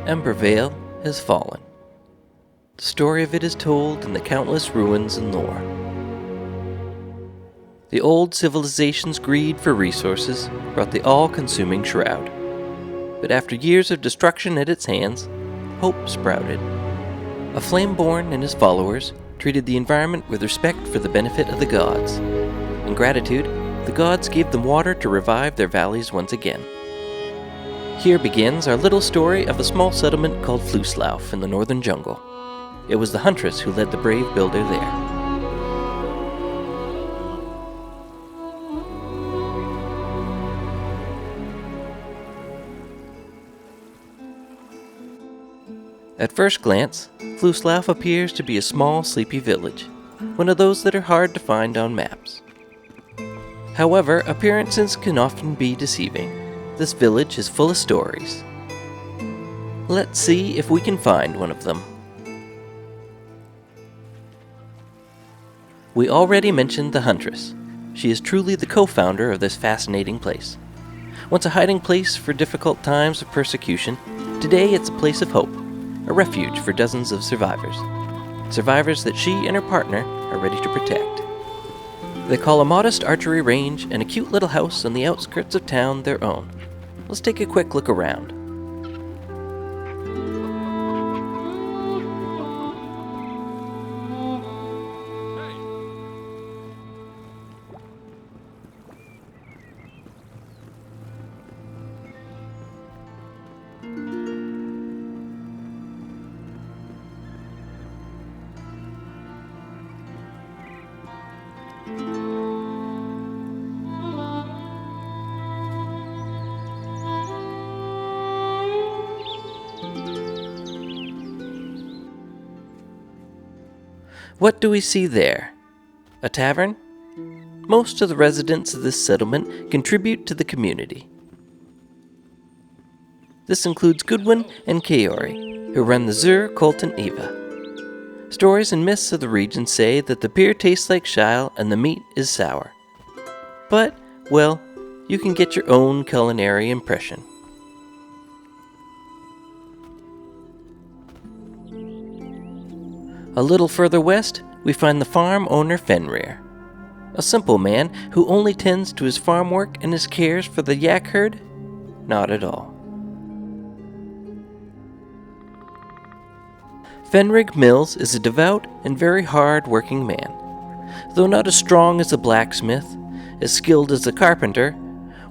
Ember Vale has fallen. The story of it is told in the countless ruins and lore. The old civilization's greed for resources brought the all-consuming shroud. But after years of destruction at its hands, hope sprouted. A Flameborn and his followers treated the environment with respect for the benefit of the gods. In gratitude, the gods gave them water to revive their valleys once again. Here begins our little story of a small settlement called Flusslauf in the northern jungle. It was the huntress who led the brave builder there. At first glance, Flusslauf appears to be a small, sleepy village, one of those that are hard to find on maps. However, appearances can often be deceiving. This village is full of stories. Let's see if we can find one of them. We already mentioned the huntress. She is truly the co-founder of this fascinating place. Once a hiding place for difficult times of persecution, today it's a place of hope. A refuge for dozens of survivors. Survivors that she and her partner are ready to protect. They call a modest archery range and a cute little house on the outskirts of town their own. Let's take a quick look around. What do we see there? A tavern? Most of the residents of this settlement contribute to the community. This includes Goodwin and Kaori, who run the Zur Cult and Eva. Stories and myths of the region say that the beer tastes like Shile and the meat is sour. But, well, you can get your own culinary impression. A little further west, we find the farm owner Fenrir. A simple man who only tends to his farm work and his cares for the yak herd? Not at all. Fenrig Mills is a devout and very hard-working man. Though not as strong as a blacksmith, as skilled as a carpenter,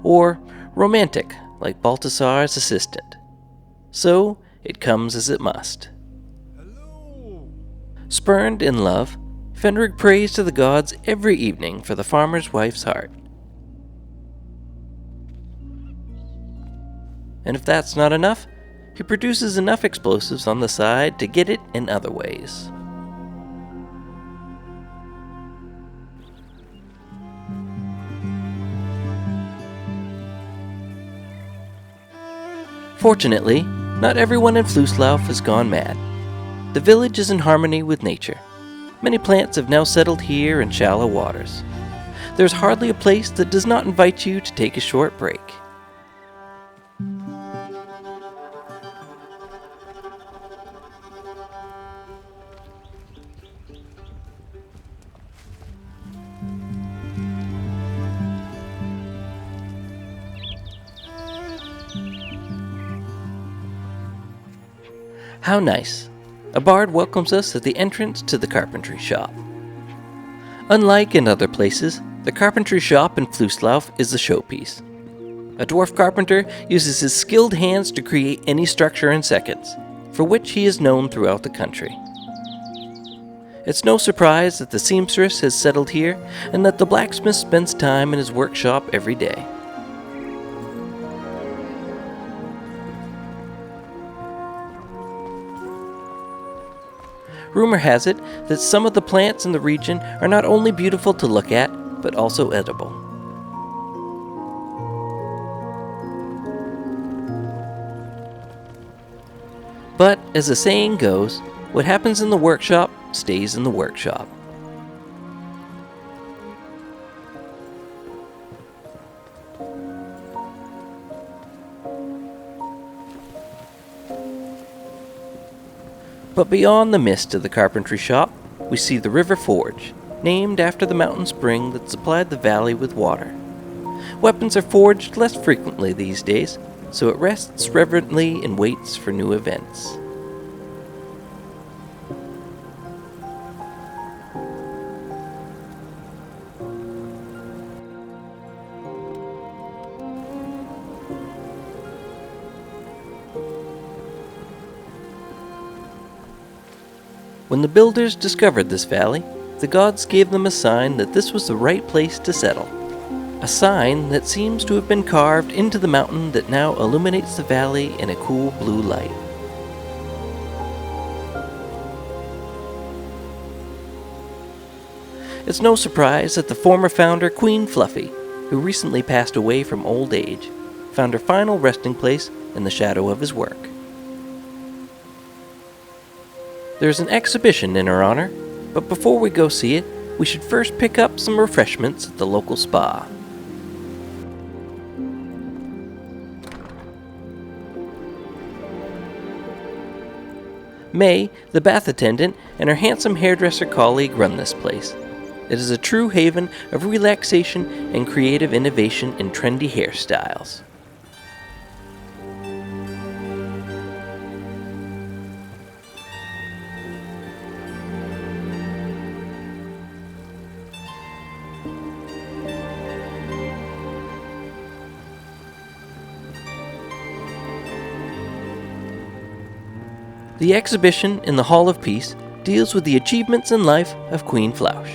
or romantic like Baltasar's assistant. So, it comes as it must. Spurned in love, Fenrig prays to the gods every evening for the farmer's wife's heart. And if that's not enough, he produces enough explosives on the side to get it in other ways. Fortunately, not everyone in Flusslauf has gone mad. The village is in harmony with nature. Many plants have now settled here in shallow waters. There's hardly a place that does not invite you to take a short break. How nice. A bard welcomes us at the entrance to the carpentry shop. Unlike in other places, the carpentry shop in Flusslauf is a showpiece. A dwarf carpenter uses his skilled hands to create any structure in seconds, for which he is known throughout the country. It's no surprise that the seamstress has settled here and that the blacksmith spends time in his workshop every day. Rumor has it that some of the plants in the region are not only beautiful to look at, but also edible. But, as the saying goes, what happens in the workshop stays in the workshop. But beyond the mist of the carpentry shop, we see the river forge, named after the mountain spring that supplied the valley with water. Weapons are forged less frequently these days, so it rests reverently and waits for new events. When the builders discovered this valley, the gods gave them a sign that this was the right place to settle. A sign that seems to have been carved into the mountain that now illuminates the valley in a cool blue light. It's no surprise that the former founder, Queen Fluffy, who recently passed away from old age, found her final resting place in the shadow of his work. There's an exhibition in her honor, but before we go see it, we should first pick up some refreshments at the local spa. May, the bath attendant, and her handsome hairdresser colleague run this place. It is a true haven of relaxation and creative innovation in trendy hairstyles. The exhibition in the Hall of Peace deals with the achievements in life of Queen Flausch.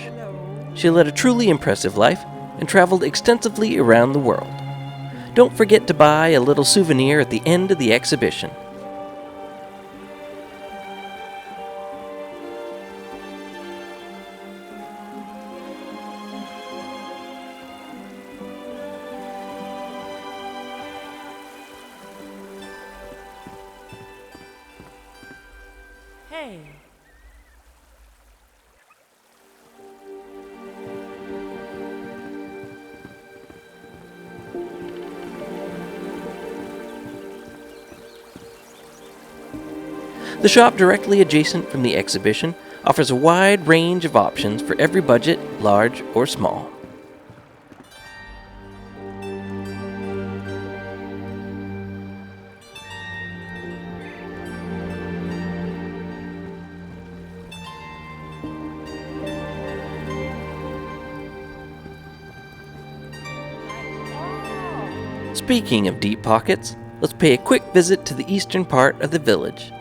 She led a truly impressive life and traveled extensively around the world. Don't forget to buy a little souvenir at the end of the exhibition. Hey. The shop directly adjacent from the exhibition offers a wide range of options for every budget, large or small. Speaking of deep pockets, let's pay a quick visit to the eastern part of the village.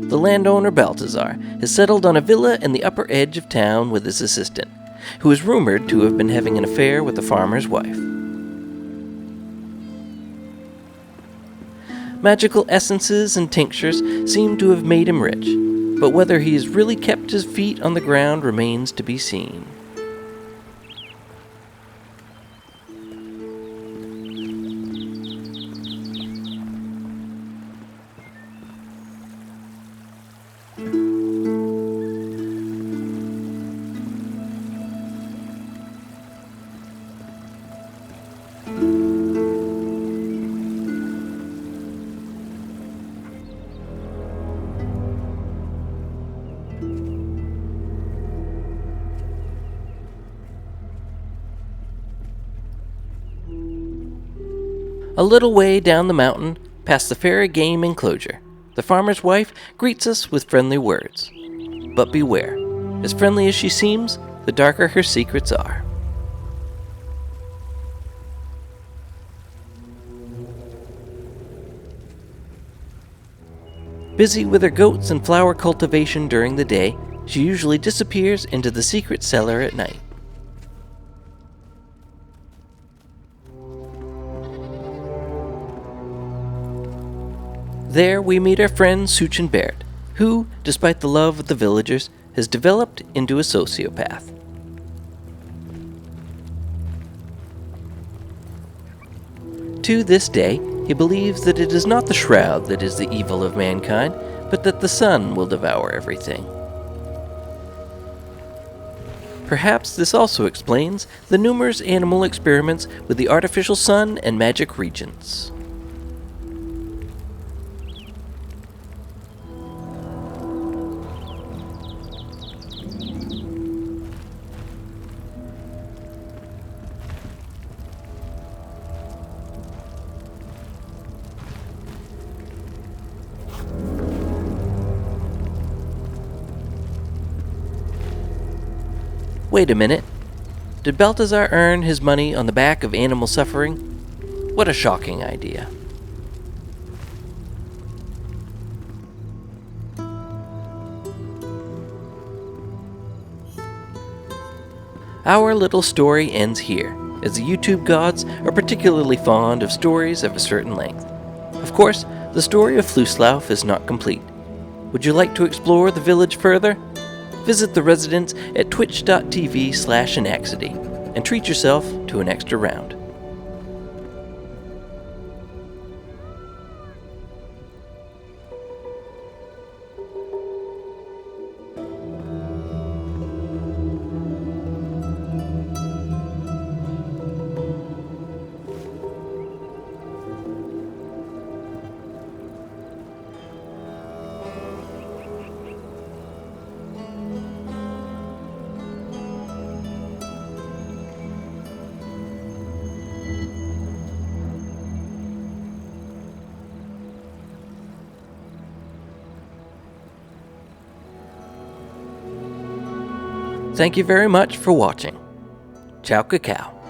The landowner Balthazar has settled on a villa in the upper edge of town with his assistant, who is rumored to have been having an affair with the farmer's wife. Magical essences and tinctures seem to have made him rich, but whether he has really kept his feet on the ground remains to be seen. A little way down the mountain, past the fairy game enclosure, the farmer's wife greets us with friendly words. But beware, as friendly as she seems, the darker her secrets are. Busy with her goats and flower cultivation during the day, she usually disappears into the secret cellar at night. There we meet our friend Suchin Baird, who, despite the love of the villagers, has developed into a sociopath. To this day, he believes that it is not the shroud that is the evil of mankind, but that the sun will devour everything. Perhaps this also explains the numerous animal experiments with the artificial sun and magic regions. Wait a minute. Did Balthazar earn his money on the back of animal suffering? What a shocking idea. Our little story ends here, as the YouTube gods are particularly fond of stories of a certain length. Of course, the story of Flusslauf is not complete. Would you like to explore the village further? Visit the residents at twitch.tv/Anaxity and treat yourself to an extra round. Thank you very much for watching. Ciao, cacao.